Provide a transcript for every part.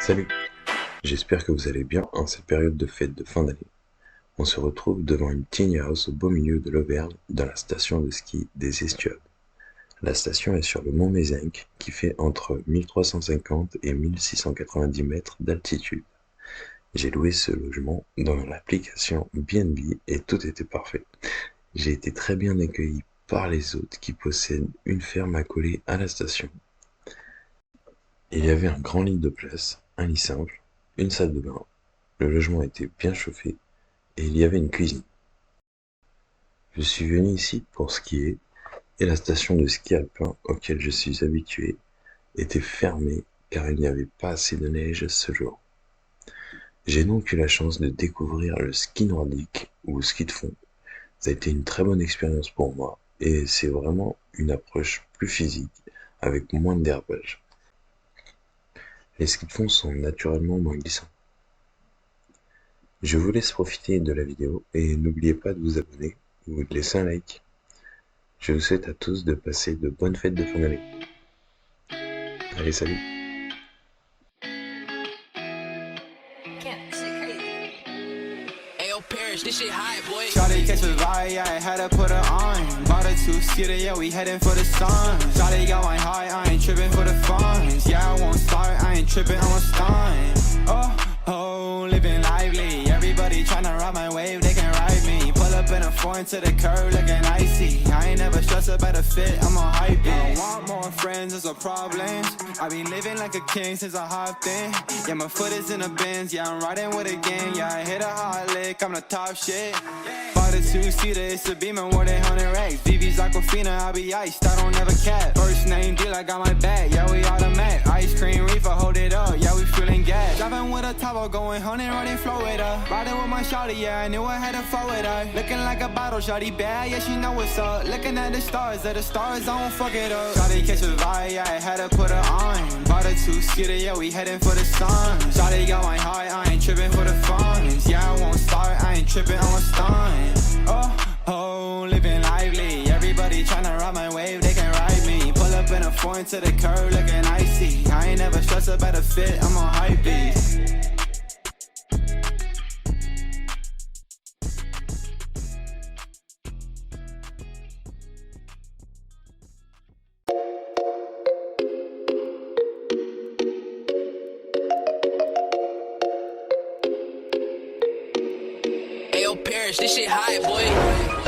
Salut, j'espère que vous allez bien en cette période de fête de fin d'année. On se retrouve devant une tiny house au beau milieu de l'Auvergne, dans la station de ski des Estuables. La station est sur le Mont Mezenc, qui fait entre 1350 et 1690 mètres d'altitude. J'ai loué ce logement dans l'application BNB et tout était parfait. J'ai été très bien accueilli par les hôtes qui possèdent une ferme accolée à la station. Il y avait un grand lit de place, un lit simple, une salle de bain. Le logement était bien chauffé et il y avait une cuisine. Je suis venu ici pour skier et la station de ski alpin auquel je suis habitué était fermée car il n'y avait pas assez de neige ce jour. J'ai donc eu la chance de découvrir le ski nordique ou ski de fond. Ça a été une très bonne expérience pour moi et c'est vraiment une approche plus physique avec moins de dérapage. Les skis de fond sont naturellement moins glissants. Je vous laisse profiter de la vidéo et n'oubliez pas de vous abonner ou de laisser un like. Je vous souhaite à tous de passer de bonnes fêtes de fin d'année. Allez, salut! This shit high, boy. Shawty catch a vibe, yeah, I had to put her on. Bought a two-seater, yeah, we heading for the sun. Shawty got my high, I ain't tripping for the funds. Yeah, I won't start, I ain't tripping, I'm a stun. Oh, living lively. Everybody tryna ride my wave, they can ride me. Pull up in a foreign to the curb, looking icy. I ain't never stressed about a fit, I'm on hype. I want more friends, there's a problem. I be living like a king since I hopped in. Yeah, my foot is in the bins, yeah, I'm riding with a gang. Yeah, I hit a hot lick, I'm the top shit. Bought a two-seater, it's a Beamer, more than 100 racks. VV's Aquafina, I be iced, I don't ever cap. First name deal, I got my bag, yeah, we automatic. Ice cream reefer, hold it up, yeah, we feeling gas. Driving with a top, going 100, running flow with her. Riding with my shawty, yeah, I knew I had to flow with her. Looking like a bottle, shawty bad, yeah, she know what's up. Looking at the stars, I don't fuck it up. Shawty catch a vibe, yeah, I had to put her on. Bought a two-seater, yeah, we heading for the sun. Shawty got my high, I ain't tripping for the funds. Yeah, I won't start, I ain't tripping, I'm a stun. Oh, living lively. Everybody tryna ride my wave, they can ride me. Pull up in a foreign to the curb, looking icy. I ain't never stressed about a fit, I'm on hype beat. This shit high, boy.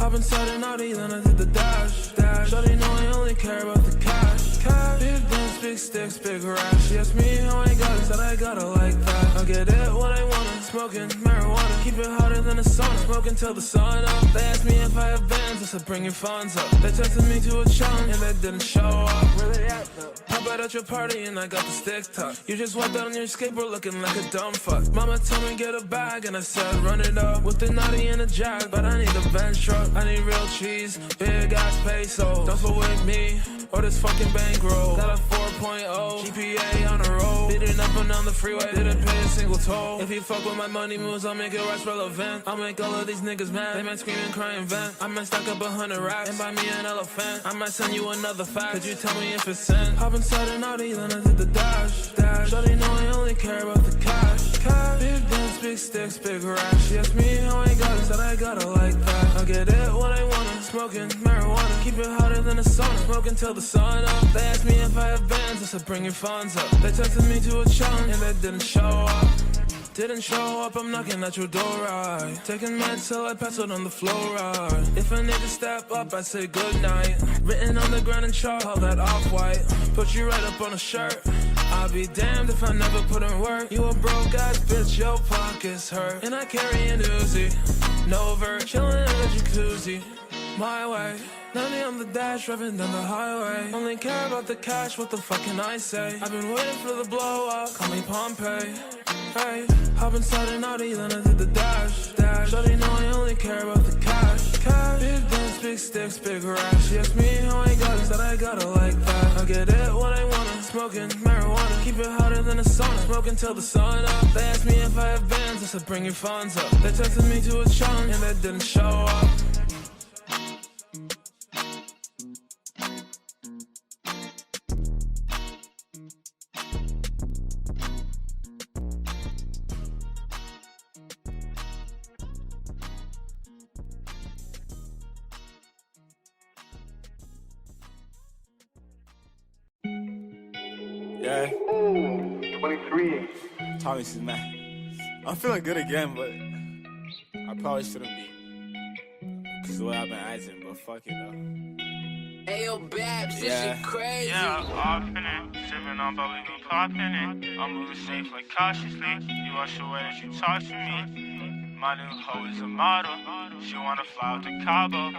Hop inside an Audi, then I did the dash. Shawty know I only care about the cash. Big guns, big sticks, big rash. She asked me how I got it, said I got it like that. I get it what I wanna, smoking marijuana. Keep it hotter than a sauna, smoking till the sun up. They asked me if I have bands, I said bring your funds up. They texted me to a challenge and they didn't show up. Where they at though? Pop out at your party and I got the stick tuck. You just walked out on your skateboard looking like a dumb fuck. Mama told me get a bag and I said run it up. With the naughty and a jag, but I need a bench truck. I need real cheese, big ass peso. Don't fuck with me or this fucking bankroll. Got a 4.0 GPA on the road. Beating up and down the freeway, didn't pay a single toll. If you fuck with my money moves, I'll make it rest relevant. I'll make all of these niggas mad. They might scream and cry and vent. I might stack up 100 racks and buy me an elephant. I might send you another fact. Could you tell me if it's sent? Hop inside an Audi, then I did the dash. Shawty know I only care about the cash. Big guns, big sticks, big rash. She asked me how I got it, said I got it like that. I get it what I wanna, smoking marijuana. Keep it hotter than a sauna, smoking till the sun up. They asked me if I have bands, I said bring your funds up. They texted me to a challenge and they didn't show up. Didn't show up, I'm knocking at your door, right? Taking meds till I pass out on the floor, right? If I need to step up, I say goodnight. Written on the ground in chalk, all that off-white. Put you right up on a shirt. I'll be damned if I never put in work. You a broke ass bitch, your pockets hurt. And I carry an Uzi, no vert, chillin' in the jacuzzi. My way, 90 on the dash, driving down the highway. Only care about the cash, what the fuck can I say? I've been waiting for the blow up, call me Pompeii. Hey, hop inside an Audi, then I did the dash. Shawty know I only care about the cash. Big guns, big sticks, big rash. She asked me how I got it, said I got it like that. I get it what I wanna, smoking marijuana. Keep it hotter than a sauna, smoking till the sun up. They asked me if I have bands, I said bring your funds up. They texted me to a challenge and they didn't show up. Yeah. 23. Thomas is mad. I'm feeling good again, but I probably shouldn't be. Cause the way I've been acting, but fuck it though. Ayo, Babs, this Yeah. shit crazy. Yeah, off in it, sipping on bubbly, we popping it. I'm moving safe like cautiously. You watch the way that you talk to me. My new hoe is a model. She wanna fly out to Cabo.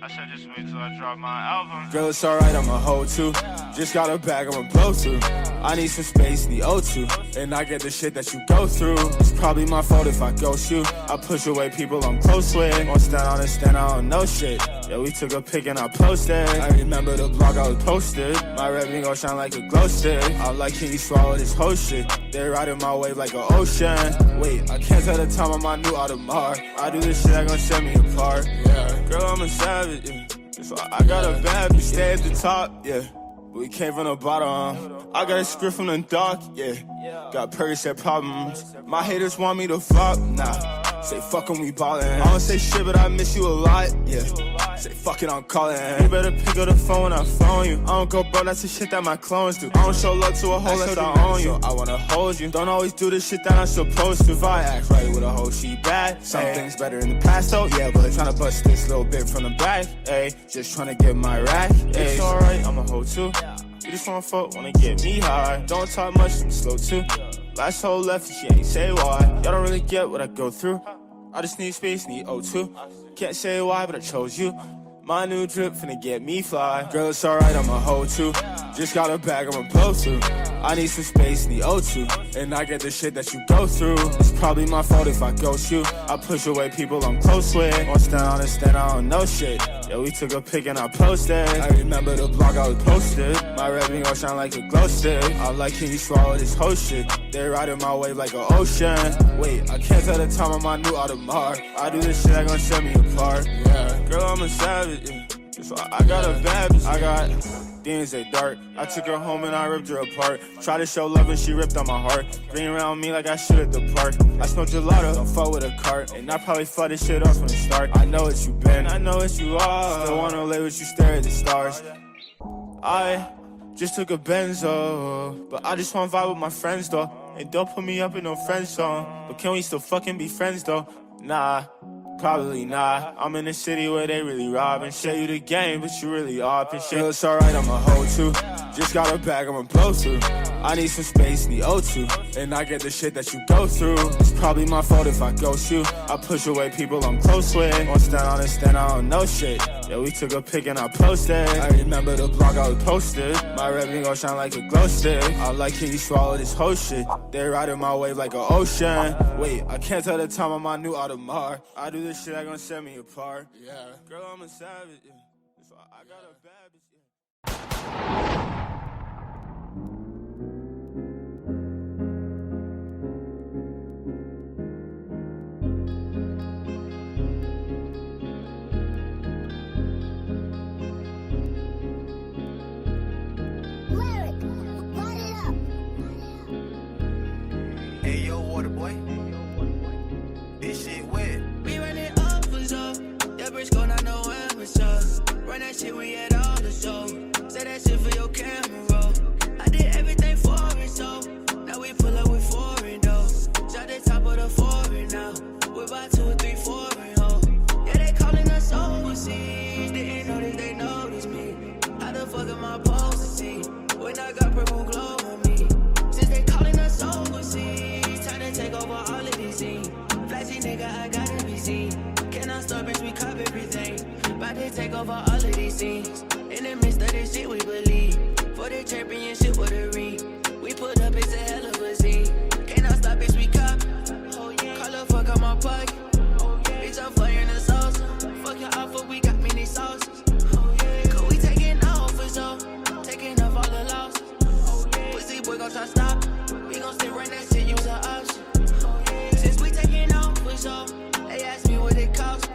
I said just wait till I drop my album. Girl, it's alright, I'm a hoe too. Just got a bag, I'ma blow through. I need some space, need O2. And I get the shit that you go through. It's probably my fault if I ghost you. I push away people I'm close with. Won't stand on and stand out on no shit. Yeah, we took a pic and I posted. I remember the blog I was posted. My red ring gon' shine like a glow stick. I'm like, can you swallow this whole shit? They riding my wave like an ocean. Wait, I can't tell the time on my new Audemars. I do this shit that gon' set me apart. Yeah, girl, I'm a savage. Yeah. So I got a bad bitch, stay at the top. Yeah, we came from the bottom. I got a script from the dock. Yeah, got Percocet problems. My haters want me to flop. Nah. Say fuck 'em, we ballin'. I don't say shit, but I miss you a lot, yeah. Say fuck it, I'm calling. You better pick up the phone when I phone you. I don't go bro, that's the shit that my clones do. I don't show love to a hoe unless I own you. I wanna hold you. Don't always do the shit that I'm supposed to. If I act right with a hoe, she bad. Some things better in the past though, yeah. But tryna bust this little bit from the back, ayy. Just tryna get my rack, ayy. It's alright, I'm a hoe too. You just wanna fuck, wanna get me high. Don't talk much, I'm slow too. Last hoe left and she ain't say why. Y'all don't really get what I go through. I just need space, need O2. Can't say why, but I chose you. My new drip finna get me fly. Girl, it's alright, I'm a hoe too. Just got a bag, I'ma blow through. I need some space, need O2. And I get the shit that you go through. It's probably my fault if I ghost you. I push away people I'm close with. Won't stand on and stand out on no shit. Yeah, we took a pic and I posted. I remember the blog I was posted. My red ring gon' shine like a glow stick. I'm like, can you swallow this whole shit? They riding my wave like an ocean. Wait, I can't tell the time on my new Audemars. I do this shit that gon' set me apart. Yeah, girl, I'm a savage. Yeah. So I got a bad bitch. I got demons that dark. I took her home and I ripped her apart. Tried to show love and she ripped on my heart. Green around me like I should at the park. I smoke gelato, don't fuck with a cart. And I probably fuck this shit off from the start. I know what you been, I know what you are. Still wanna lay with you, stare at the stars. I just took a benzo, but I just wanna vibe with my friends though. And don't put me up in no friend zone. But can we still fucking be friends though? Nah. Probably not. I'm in a city where they really rob and show you the game, but you really off and shit. It's alright, I'm a hoe too. Just got a bag, I'ma blow through. I need some space, need O2, and I get the shit that you go through. It's probably my fault if I ghost you. I push away people I'm close with. Won't stand on and stand out on no shit. Yeah, we took a pic and I posted. I remember the blog I was posted. My red ring gon' shine like a glow stick. I'm like, can you swallow this whole shit? They riding my wave like an ocean. Wait, I can't tell the time on my new Audemars. I do this shit that gon' set me apart. Yeah, girl, I'm a savage. Yeah. So I got a bad bitch. Yeah. Boy, this shit wet. We run it up for so. That bitch gon' not know amateur. Run that shit, we at all the show. Say that shit for your camera roll. I did everything for it, so now we pull up with foreign though. Shot the top of the foreign now. We're about 2 or 3 foreign ho. Yeah, they calling us overseas. Didn't notice they noticed me. How the fuck am I supposed to see when I got purple glow on me? Since they calling us overseas. Take over all of these scenes. Flashy nigga, I gotta be seen. Cannot stop, bitch, we cop everything. About to take over all of these scenes. In the midst of this shit, we believe. For the championship with a ring. We put up, it's a hell of a scene. Cannot stop, bitch, we cop. Oh, yeah. Call the fuck on my pocket. Oh, yeah. Bitch, I'm flying the sauce. Fuck your offer, we got many sauces. Oh, yeah. Cause we taking off for sure. Taking off all the losses. Oh, yeah. Pussy boy gon' try stop. We gon' still run that shit, use our option. So, they ask me what it costs.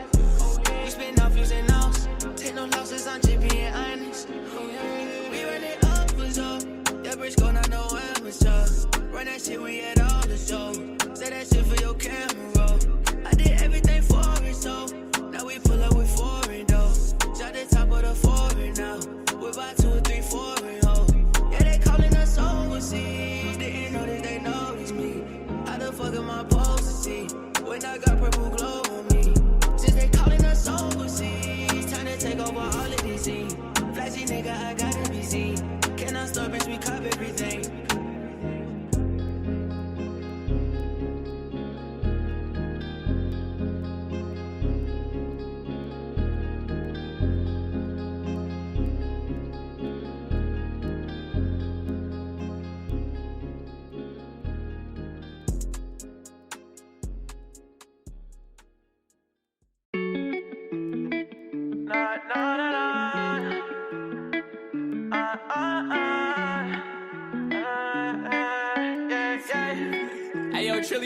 We spin off using ours. Take no losses, I'm just being honest. We run it up for so. That bitch gon' not know amateur. Run that shit, we at all the show. Say that shit for your camera roll. I did everything for it, so now we pull up with foreign though. Shot the top of the foreign now. We're about 2 or 3 foreign ho. Yeah, they calling us overseas. Didn't notice they noticed me. How the fuck am I supposed to see when I got purple glow on me? Since they calling us overseas, time to take over all of these scenes. Flashy nigga, I gotta be seen. Cannot stop, bitch, we cop everything.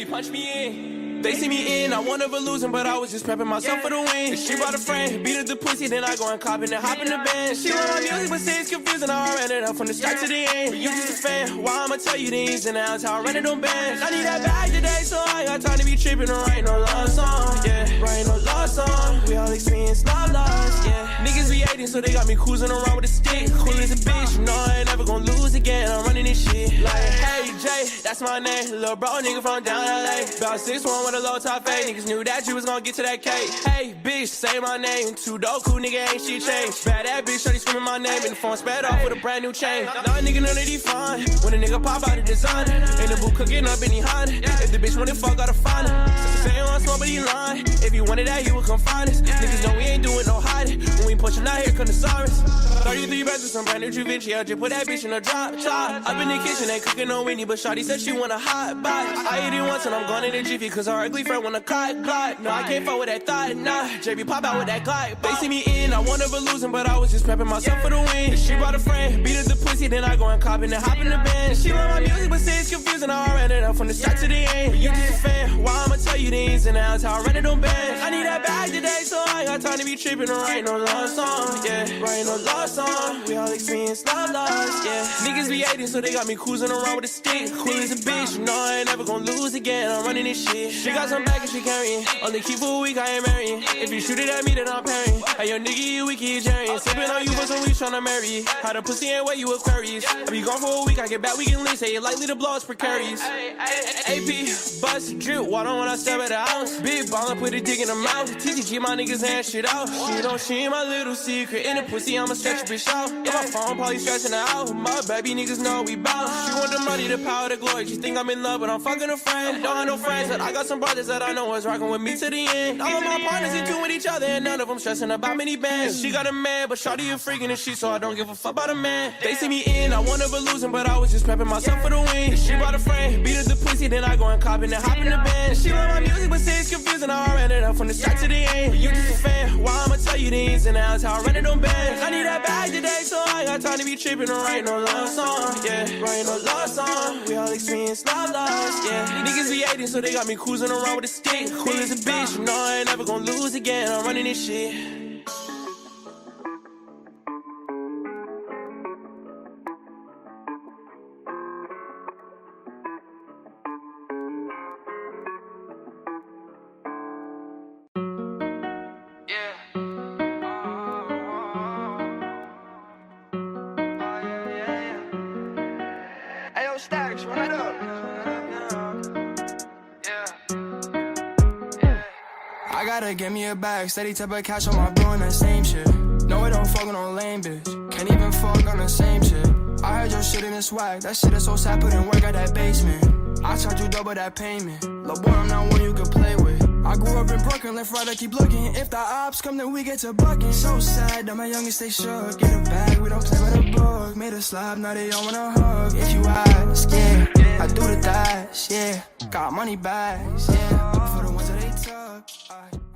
Punch me in. They see me in, I won never losing, but I was just prepping myself for the win. She brought a friend, beat up the pussy, then I go and cop and then hop in the band. She love my music, but say it's confusing. I ran it up from the start to the end. You just a fan, why I'ma tell you the ins and outs, how I run it on bands. I need that bag today, so I ain't got time to be tripping or writing no love song. Yeah, writing no love song. We all experience love loss, yeah. Niggas be hating, so they got me cruising around with a stick. Cool as a bitch, you know I ain't never gonna lose again. I'm running this shit like, hey Jay, that's my name. Little bro nigga from down LA. About 6'1" with a low top fade. Niggas knew that you was gonna get to that cake. Hey bitch, say my name. Too dope, cool nigga, ain't shit changed. Bad that bitch, shorty screaming my name. And the phone sped off with a brand new chain. Now a nigga know that he fine. When a nigga pop out the designer. Ain't the boot cooking up any Honda. If the bitch wanna fuck, gotta find her. Say on smoke, but he lying. If he wanted that, he would come find us. Niggas know we ain't doing no hiding. When we pushing out here, come the sirens. 33 beds with some brand new Vinci. I just put that bitch in a drop top. Up in the kitchen, ain't cooking no Winnie, but shawty said she want a hot box. I ate it once and I'm going in the jiffy, cause our ugly friend wanna glide. No, I can't fuck with that thought, nah. JB pop out with that glide. They see me in, I won never losing, but I was just prepping myself for the win. She brought a friend, beat up the pussy, then I go and cop and then hop in the band. She love my music, but say it's confusing. I ran it up from the start to the end. You just a fan, why I'ma tell you the ins and outs, how I run it on bands. I need that bag today, so I ain't got time to be tripping or writing no love song. Yeah, writing no love song. We all experience love loss, yeah. Niggas be hating, so they got me cruising around with a stick. Cool as a bitch, you know I ain't never gonna lose again. I'm running this shit. She got some baggage she carrying. Only keep for a week, I ain't marrying. If you shoot it at me, then I'm parrying. Hey, yo, nigga, you wicked, Jerry. Sipping on you for some weeks, tryna marry you. How the pussy ain't where you Aquarius. I be gone for a week, I get back, we can leave. Say it likely to blow us precarious. AP, bust, drip water when I step at the house. Big ballin', put a dick in the mouth. TTG, my niggas hand shit out. She ain't my little secret. In the pussy, I'ma stretch a bitch out. In my phone, probably stressing her out. My baby niggas know we bout. She want the money, the power, the glory. She think I'm in love, but I'm fucking a friend. Don't have no friends, but I got some brothers that I know was rocking with me to the end. All of my partners in tune with each other, and none of them stressing about many bands. She got a man, but shawty a freak in the shit, so I don't give a fuck about a man. They see me in, I won over losing, but I was just prepping myself for the win. She brought a friend, beat up the pussy, then I go and cop and hop in the band. She love my music, but say it's confusing. I ran it up from the start to the end. You just a fan, why I'ma tell you the ins and outs, how I run it on bands. I need that bag today, so I ain't got time to be tripping and write no love song. Yeah, write no love song. We all experience love loss. Yeah, niggas be hating, so they got me cruising around with a stick. Cool as a bitch, you know I ain't never gonna lose again. I'm running this shit. Stacks, run it up. I gotta get me a bag, steady type of cash on my bro and that same shit. No, it don't fuck on no lame bitch. Can't even fuck on the same shit. I heard your shit in the swag. That shit is so sad, put in work at that basement. I charge you double that payment. Lil' boy, I'm not one you could play with. I grew up in Brooklyn, left right, I keep looking. If the ops come, then we get to bucking. So sad that my youngest stay shook. Get a bag, we don't play with a book. Made a slab, now they all wanna hug. If you ask, yeah, I do the dash, yeah. Got money bags, yeah. For the ones that they took.